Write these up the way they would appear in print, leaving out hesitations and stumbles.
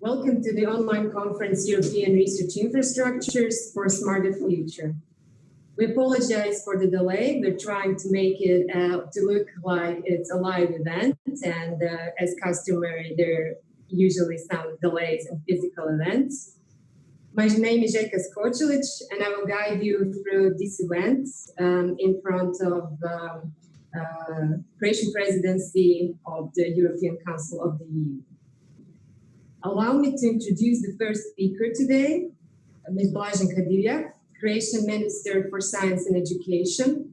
Welcome to the online conference, European Research Infrastructures for a Smarter Future. We apologize for the delay. We're trying to make it to look like it's a live event, and as customary, there are usually some delays in physical events. My name is Željka Skočilić, and I will guide you through this event in front of the Croatian Presidency of the European Council of the EU. Allow me to introduce the first speaker today, Ms. Blaženka Divjak, Croatian Minister for Science and Education.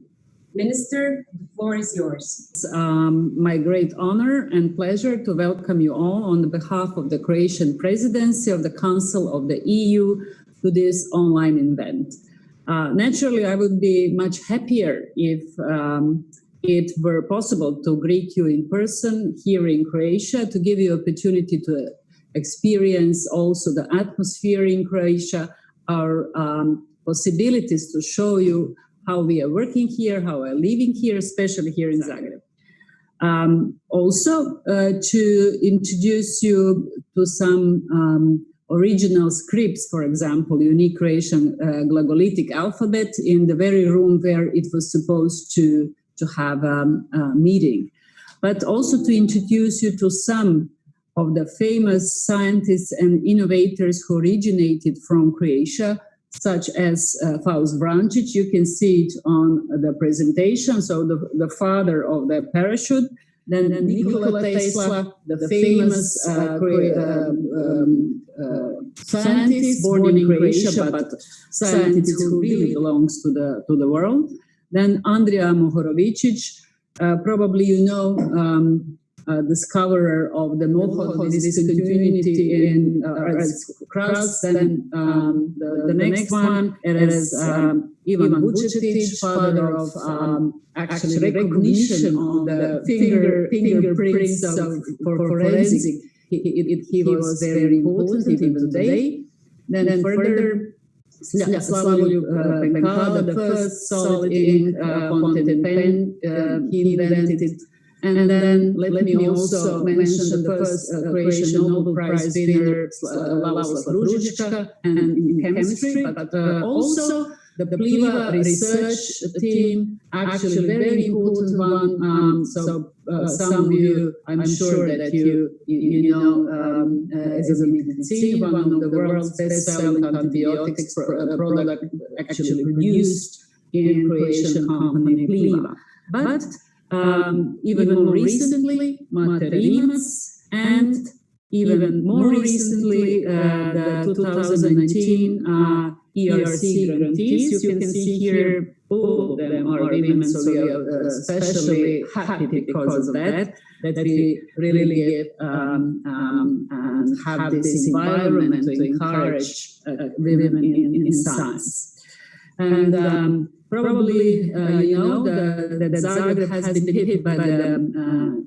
Minister, the floor is yours. It's my great honor and pleasure to welcome you all on behalf of the Croatian Presidency of the Council of the EU to this online event. Naturally, I would be much happier if it were possible to greet you in person here in Croatia, to give you opportunity to experience also the atmosphere in Croatia, our possibilities to show you how we are working here, how we are living here, especially here in Zagreb. Also, to introduce you to some original scripts, for example, unique Croatian glagolitic alphabet in the very room where it was supposed to have a meeting. But also to introduce you to some of the famous scientists and innovators who originated from Croatia, such as Faust Vrančić. You can see it on the presentation. So the father of the parachute, then Nikola Tesla, the famous scientist born in Croatia, but scientist who really belongs to the world. Then Andrija Mohorovičić, probably you know, discoverer of the Mohor discontinuity in crust. Then the next one is Ivan Vučetić, father of actually recognition of the fingerprints for forensic. He was very important even today. Then further, Slavoj Penkala, the first solid ink fountain pen, he invented. And then let me also mention the first Croatian Nobel Prize winner, Lavoslav Ružička, and in chemistry, but also the Pliva research team, actually very important one. So some of you, I'm sure that you know, Azithromycin, one of the world's best-selling antibiotics product actually produced in Croatian company Pliva. But even more recently, Materimas, and even more recently, the 2019 ERC grantees. You can see here, all of them are women, so we are especially happy because of that we really get and have this environment to encourage women in science. And probably you know that Zagreb has been hit by the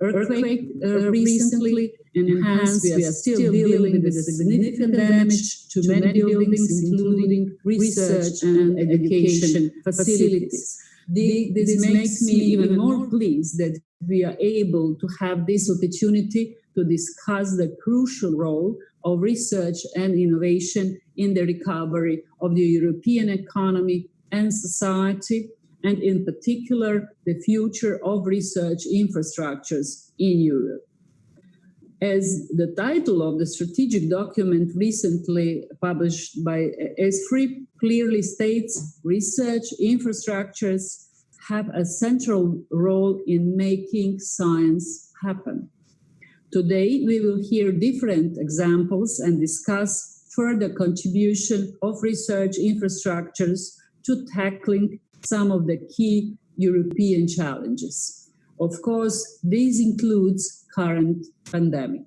earthquake recently, and hence we are still dealing with the significant damage to many buildings, including research and education facilities. This makes me even more pleased that we are able to have this opportunity to discuss the crucial role of research and innovation in the recovery of the European economy and society, and in particular, the future of research infrastructures in Europe. As the title of the strategic document recently published by Esfri clearly states, research infrastructures have a central role in making science happen. Today, we will hear different examples and discuss further contribution of research infrastructures to tackling some of the key European challenges. Of course, this includes current pandemic.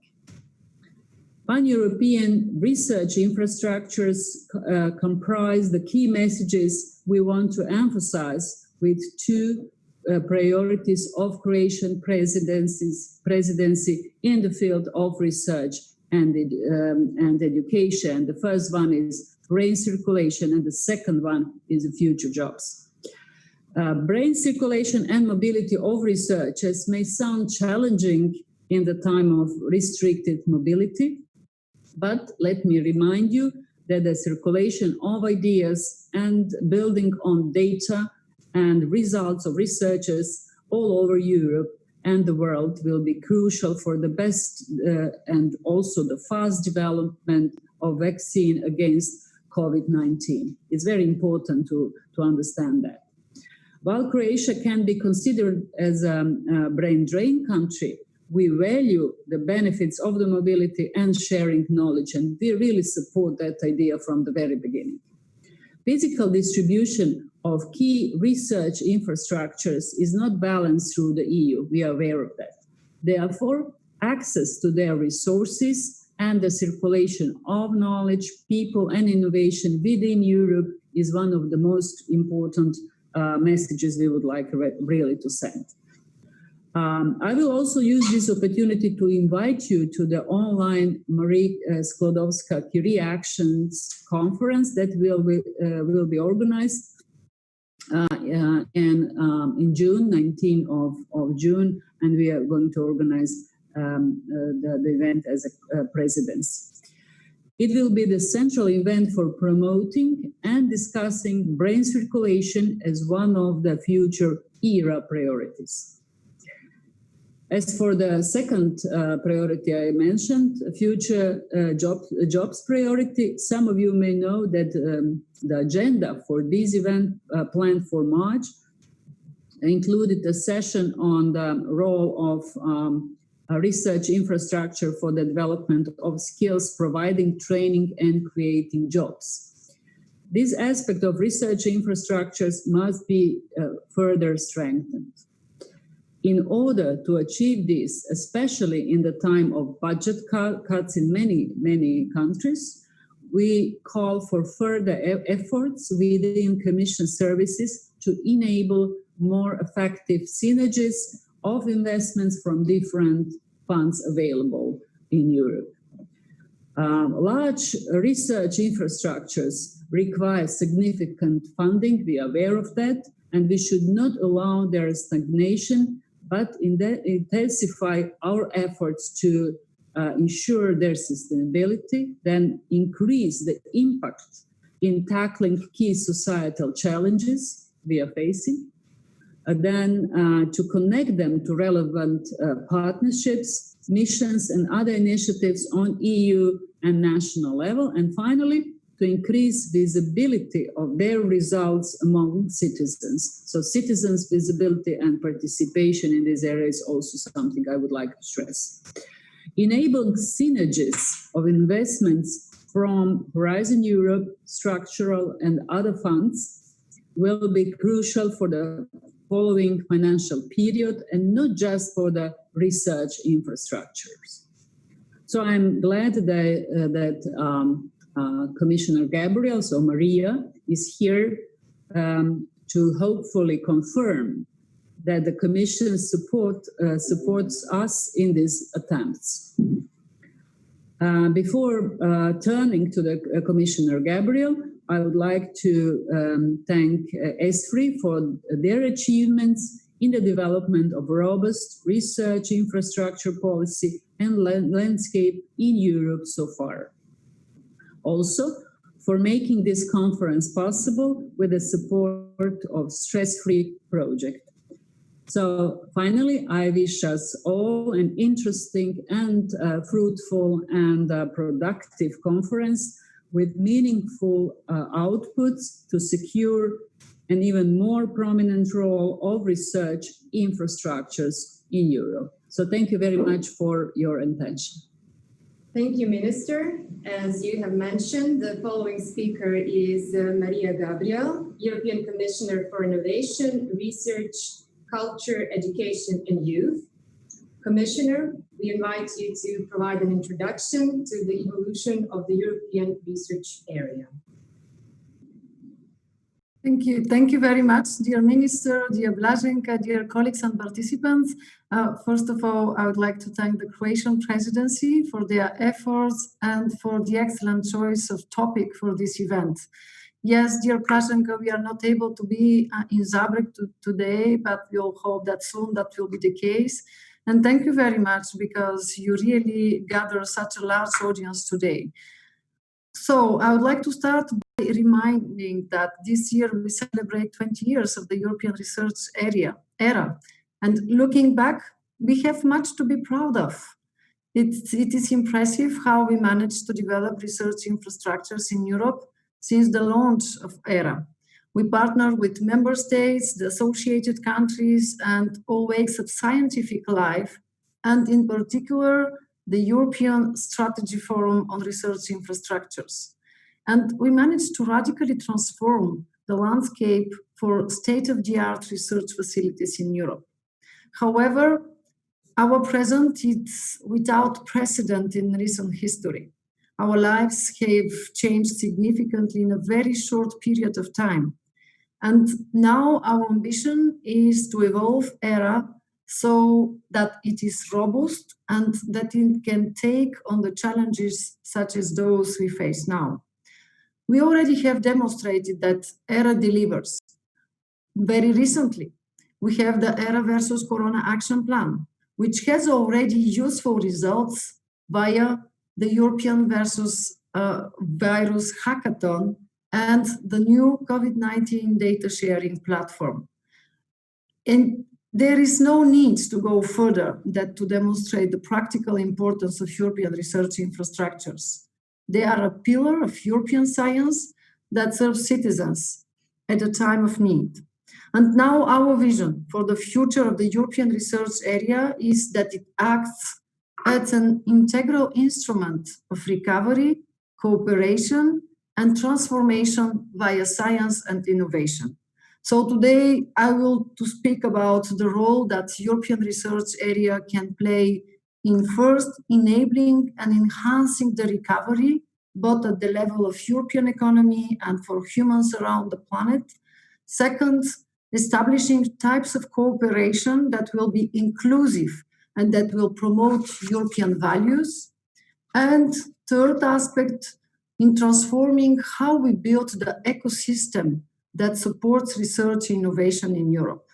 Pan-European research infrastructures comprise the key messages we want to emphasize with two priorities of Croatian presidency in the field of research and education. The first one is brain circulation, and the second one is the future jobs. Brain circulation and mobility of researchers may sound challenging in the time of restricted mobility, But let me remind you that the circulation of ideas and building on data and results of researchers all over Europe and the world will be crucial for the best and also the fast development of vaccine against COVID-19. It's very important to understand that. While Croatia can be considered as a brain drain country, we value the benefits of the mobility and sharing knowledge, and we really support that idea from the very beginning. Physical distribution of key research infrastructures is not balanced through the EU. We are aware of that. Therefore, access to their resources and the circulation of knowledge, people, and innovation within Europe is one of the most important messages we would like really to send. I will also use this opportunity to invite you to the online Mariya Skłodowska-Curie Actions Conference that will be organized in June, 19th of June, and we are going to organize the event as a presidency. It will be the central event for promoting and discussing brain circulation as one of the future era priorities. As for the second priority I mentioned, future jobs priority, some of you may know that the agenda for this event planned for March included a session on the role of research infrastructure for the development of skills, providing training and creating jobs. This aspect of research infrastructures must be further strengthened. In order to achieve this, especially in the time of budget cuts in many countries, we call for further efforts within Commission services to enable more effective synergies of investments from different funds available in Europe. Large research infrastructures require significant funding, we are aware of that, and we should not allow their stagnation, but intensify our efforts to ensure their sustainability, then increase the impact in tackling key societal challenges we are facing, then to connect them to relevant partnerships, missions, and other initiatives on EU and national level, and finally, to increase visibility of their results among citizens. So citizens' visibility and participation in this area is also something I would like to stress. Enabling synergies of investments from Horizon Europe, structural and other funds will be crucial for the following financial period and not just for the research infrastructures. So I'm glad that Commissioner Gabriel, so Mariya, is here to hopefully confirm that the Commission supports us in these attempts. Before turning to the Commissioner Gabriel, I would like to thank Esfri for their achievements in the development of robust research infrastructure policy and landscape in Europe so far. Also, for making this conference possible with the support of Stress-Free project. So finally, I wish us all an interesting and fruitful and productive conference with meaningful outputs to secure an even more prominent role of research infrastructures in Europe. So thank you very much for your attention. Thank you, Minister. As you have mentioned, the following speaker is Mariya Gabriel, European Commissioner for Innovation, Research, Culture, Education and Youth. Commissioner, we invite you to provide an introduction to the evolution of the European research area. Thank you. Thank you very much, dear Minister, dear Blaženka, dear colleagues and participants. First of all, I would like to thank the Croatian Presidency for their efforts and for the excellent choice of topic for this event. Yes, dear Blaženka, we are not able to be in Zagreb today, but we'll hope that soon that will be the case. And thank you very much because you really gather such a large audience today. So I would like to start by reminding that this year we celebrate 20 years of the European research era. And looking back, we have much to be proud of. It is impressive how we managed to develop research infrastructures in Europe since the launch of ERA. We partnered with member states, the associated countries, and all wakes of scientific life, and in particular, the European Strategy Forum on Research Infrastructures. And we managed to radically transform the landscape for state-of-the-art research facilities in Europe. However, our present is without precedent in recent history. Our lives have changed significantly in a very short period of time. And now our ambition is to evolve ERA so that it is robust and that it can take on the challenges such as those we face now. We already have demonstrated that ERA delivers. Very recently, we have the ERA versus Corona Action Plan, which has already useful results via the European versus Virus Hackathon and the new COVID-19 data sharing platform. And there is no need to go further than to demonstrate the practical importance of European research infrastructures. They are a pillar of European science that serves citizens at a time of need. And now our vision for the future of the European research area is that it acts as an integral instrument of recovery, cooperation, and transformation via science and innovation. So today I will to speak about the role that European research area can play in first enabling and enhancing the recovery, both at the level of European economy and for humans around the planet. Second, establishing types of cooperation that will be inclusive and that will promote European values. And third aspect, in transforming how we build the ecosystem that supports research innovation in Europe.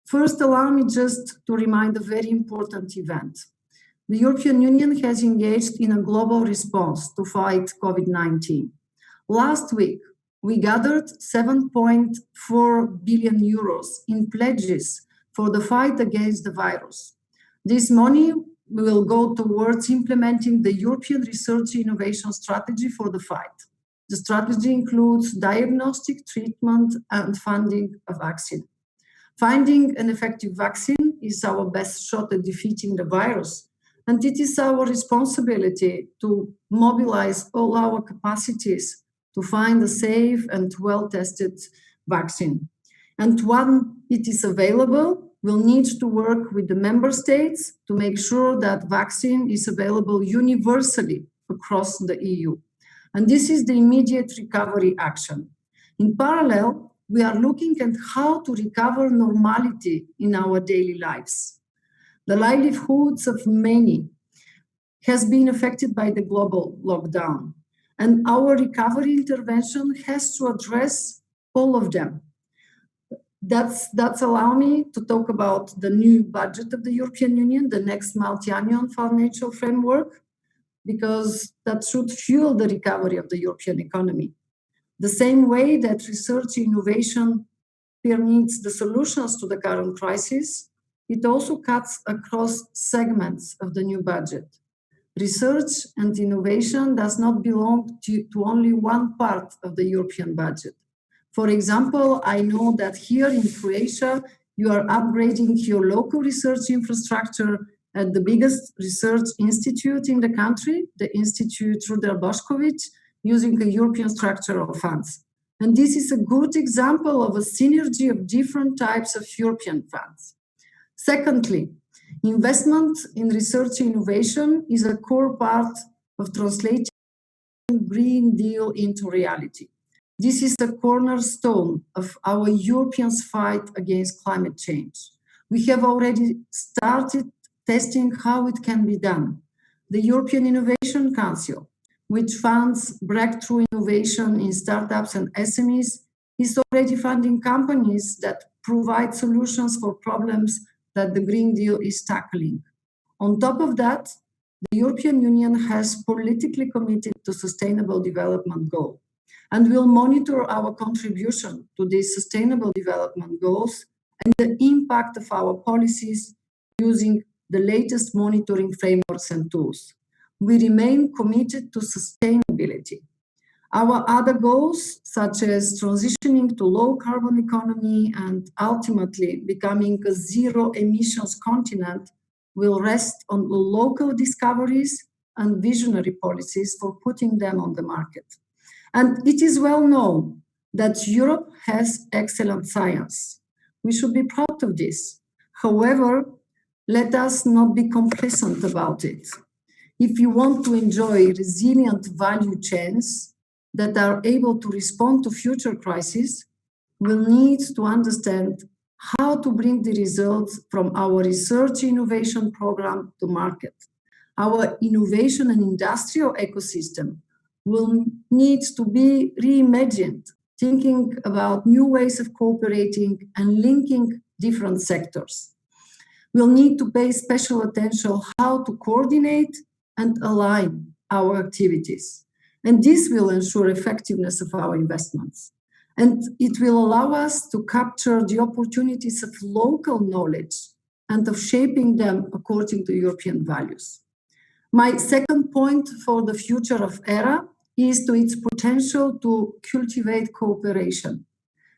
First, allow me just to remind a very important event. The European Union has engaged in a global response to fight COVID-19. Last week, we gathered 7.4 billion euros in pledges for the fight against the virus. This money will go towards implementing the European Research Innovation Strategy for the fight. The strategy includes diagnostic, treatment, and funding a vaccine. Finding an effective vaccine is our best shot at defeating the virus, and it is our responsibility to mobilize all our capacities to find a safe and well-tested vaccine. And when it is available, we'll need to work with the member states to make sure that vaccine is available universally across the EU. And this is the immediate recovery action. In parallel, we are looking at how to recover normality in our daily lives. The livelihoods of many has been affected by the global lockdown. And our recovery intervention has to address all of them. That's allow me to talk about the new budget of the European Union, the next multi-annual financial framework, because that should fuel the recovery of the European economy. The same way that research innovation permits the solutions to the current crisis, it also cuts across segments of the new budget. Research and innovation does not belong to only one part of the European budget. For example, I know that here in Croatia, you are upgrading your local research infrastructure at the biggest research institute in the country, the Institute Ruđer Bošković, using the European structural funds. And this is a good example of a synergy of different types of European funds. Secondly, investment in research innovation is a core part of translating the Green Deal into reality. This is the cornerstone of our European fight against climate change. We have already started testing how it can be done. The European Innovation Council, which funds breakthrough innovation in startups and SMEs, is already funding companies that provide solutions for problems that the Green Deal is tackling. On top of that, the European Union has politically committed to Sustainable Development Goal and will monitor our contribution to these Sustainable Development Goals and the impact of our policies using the latest monitoring frameworks and tools. We remain committed to sustainability. Our other goals, such as transitioning to low carbon economy and ultimately becoming a zero emissions continent, will rest on local discoveries and visionary policies for putting them on the market. And it is well known that Europe has excellent science. We should be proud of this. However, let us not be complacent about it. If you want to enjoy resilient value chains that are able to respond to future crises, we'll need to understand how to bring the results from our research innovation program to market. Our innovation and industrial ecosystem will need to be reimagined, thinking about new ways of cooperating and linking different sectors. We'll need to pay special attention how to coordinate and align our activities. And this will ensure effectiveness of our investments. And it will allow us to capture the opportunities of local knowledge and of shaping them according to European values. My second point for the future of ERA is to its potential to cultivate cooperation.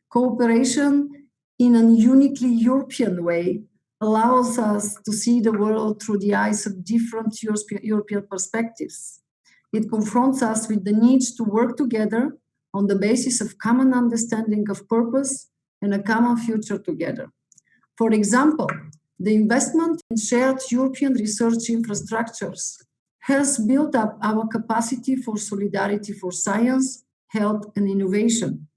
Cooperation in a uniquely European way allows us to see the world through the eyes of different European perspectives. It confronts us with the need to work together on the basis of common understanding of purpose and a common future together. For example, the investment in shared European research infrastructures has built up our capacity for solidarity for science, health, and innovation.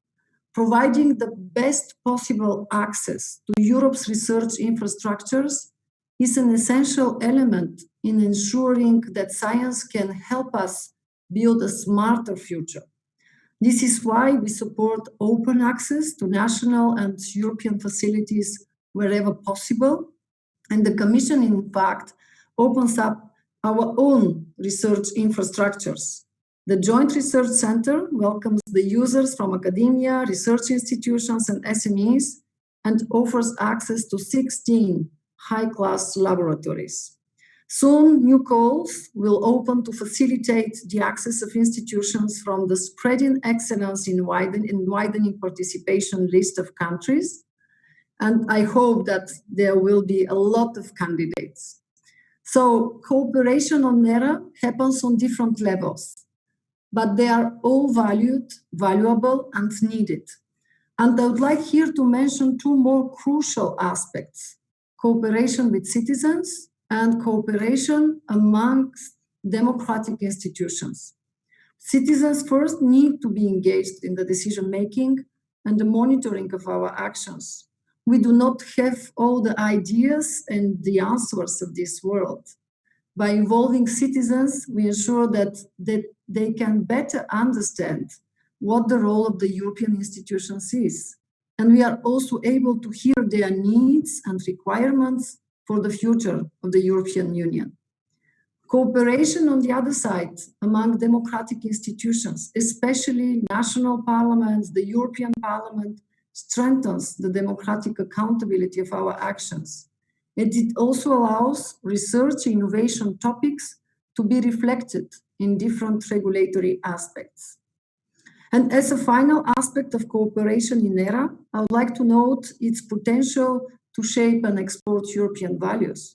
Providing the best possible access to Europe's research infrastructures is an essential element in ensuring that science can help us build a smarter future. This is why we support open access to national and European facilities wherever possible. And the Commission, in fact, opens up our own research infrastructures. The Joint Research Center welcomes the users from academia, research institutions, and SMEs, and offers access to 16 high-class laboratories. Soon, new calls will open to facilitate the access of institutions from the Spreading Excellence in Widening Participation list of countries. And I hope that there will be a lot of candidates. So cooperation on ERA happens on different levels, but they are all valued, valuable, and needed. And I would like here to mention two more crucial aspects: cooperation with citizens and cooperation amongst democratic institutions. Citizens first need to be engaged in the decision-making and the monitoring of our actions. We do not have all the ideas and the answers of this world. By involving citizens, we ensure that they can better understand what the role of the European institutions is. And we are also able to hear their needs and requirements for the future of the European Union. Cooperation, on the other side, among democratic institutions, especially national parliaments, the European Parliament, strengthens the democratic accountability of our actions. And it also allows research and innovation topics to be reflected in different regulatory aspects. And as a final aspect of cooperation in ERA, I would like to note its potential to shape and export European values.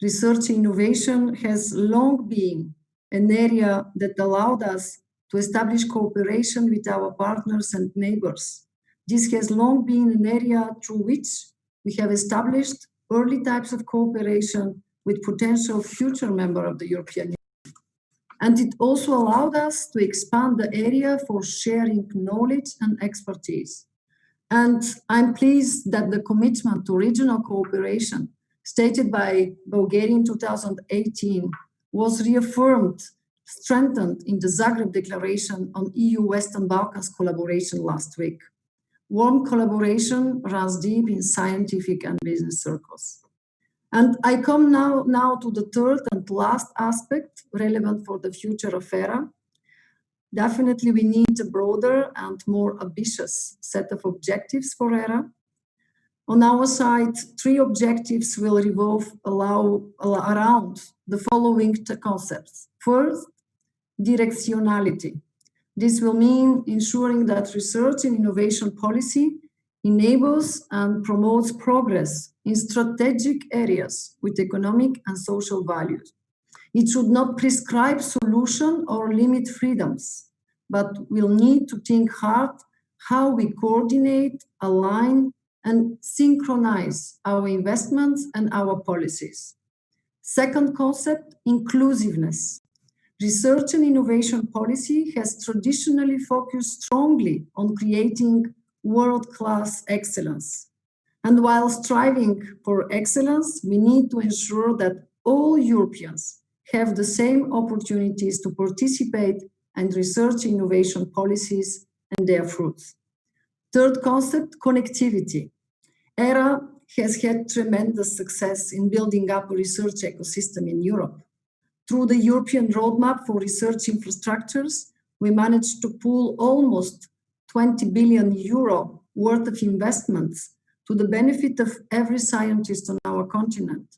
Research and innovation has long been an area that allowed us to establish cooperation with our partners and neighbors. This has long been an area through which we have established early types of cooperation with potential future members of the European Union. And it also allowed us to expand the area for sharing knowledge and expertise. And I'm pleased that the commitment to regional cooperation stated by Bulgaria in 2018 was reaffirmed, strengthened in the Zagreb Declaration on EU Western Balkans collaboration last week. Warm collaboration runs deep in scientific and business circles. And I come now to the third and last aspect relevant for the future of ERA. Definitely, we need a broader and more ambitious set of objectives for ERA. On our side, 3 objectives will revolve around the following concepts. First, directionality. This will mean ensuring that research and innovation policy enables and promotes progress in strategic areas with economic and social values. It should not prescribe solutions or limit freedoms, but we'll need to think hard how we coordinate, align, and synchronize our investments and our policies. Second concept, inclusiveness. Research and innovation policy has traditionally focused strongly on creating world-class excellence. And while striving for excellence, we need to ensure that all Europeans have the same opportunities to participate in research innovation policies and their fruits. Third concept, connectivity. ERA has had tremendous success in building up a research ecosystem in Europe. Through the European Roadmap for Research Infrastructures, we managed to pool almost 20 billion euro worth of investments to the benefit of every scientist on our continent.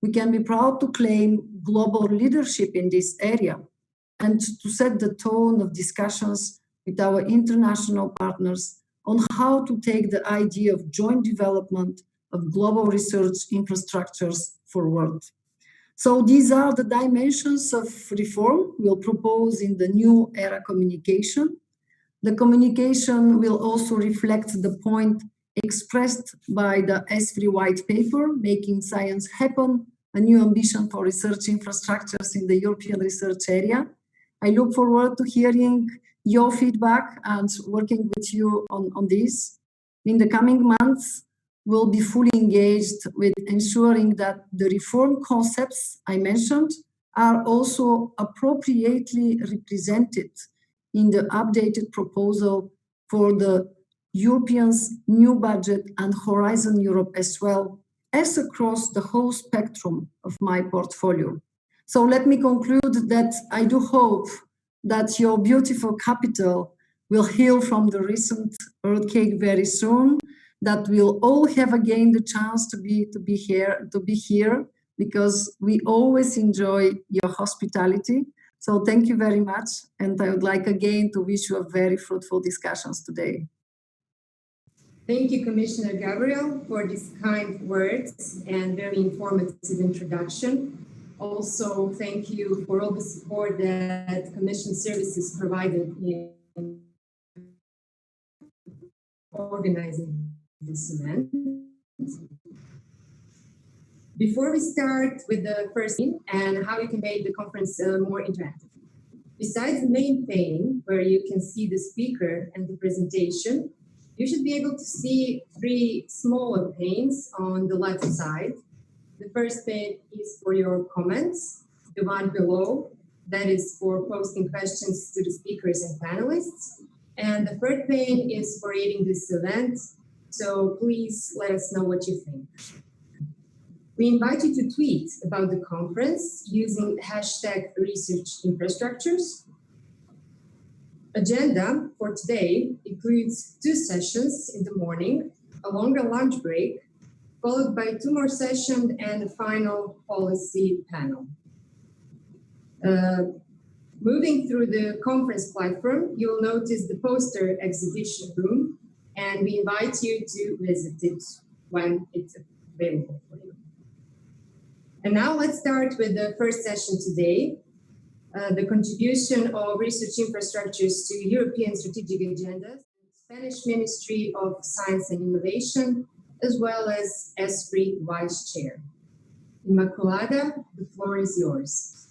We can be proud to claim global leadership in this area and to set the tone of discussions with our international partners on how to take the idea of joint development of global research infrastructures forward. So these are the dimensions of reform we'll propose in the new ERA communication. The communication will also reflect the point expressed by the Esfri white paper, Making Science Happen, a new ambition for research infrastructures in the European research area. I look forward to hearing your feedback and working with you on this. In the coming months, we'll be fully engaged with ensuring that the reform concepts I mentioned are also appropriately represented in the updated proposal for the Europeans' new budget and Horizon Europe as well as across the whole spectrum of my portfolio. So let me conclude that I do hope that your beautiful capital will heal from the recent earthquake very soon, that we'll all have again the chance to be here, because we always enjoy your hospitality. So thank you very much, and I would like again to wish you a very fruitful discussions today. Thank you, Commissioner Gabriel, for these kind words and very informative introduction. Also, thank you for all the support that Commission services provided in organizing this event. Before we start with the first theme and how you can make the conference more interactive. Besides the main pane, where you can see the speaker and the presentation, you should be able to see 3 smaller panes on the left side. The first pane is for your comments. The one below, that is for posting questions to the speakers and panelists. And the third pane is for aiding this event. So please let us know what you think. We invite you to tweet about the conference using #researchinfrastructures. Agenda for today includes 2 sessions in the morning, a longer lunch break, followed by 2 more sessions and a final policy panel. Moving through the conference platform, you will notice the poster exhibition room, and we invite you to visit it when it's available for you. And now let's start with the first session today, the contribution of research infrastructures to European strategic agendas, Spanish Ministry of Science and Innovation, as well as Esfri Vice Chair. Immaculada, the floor is yours.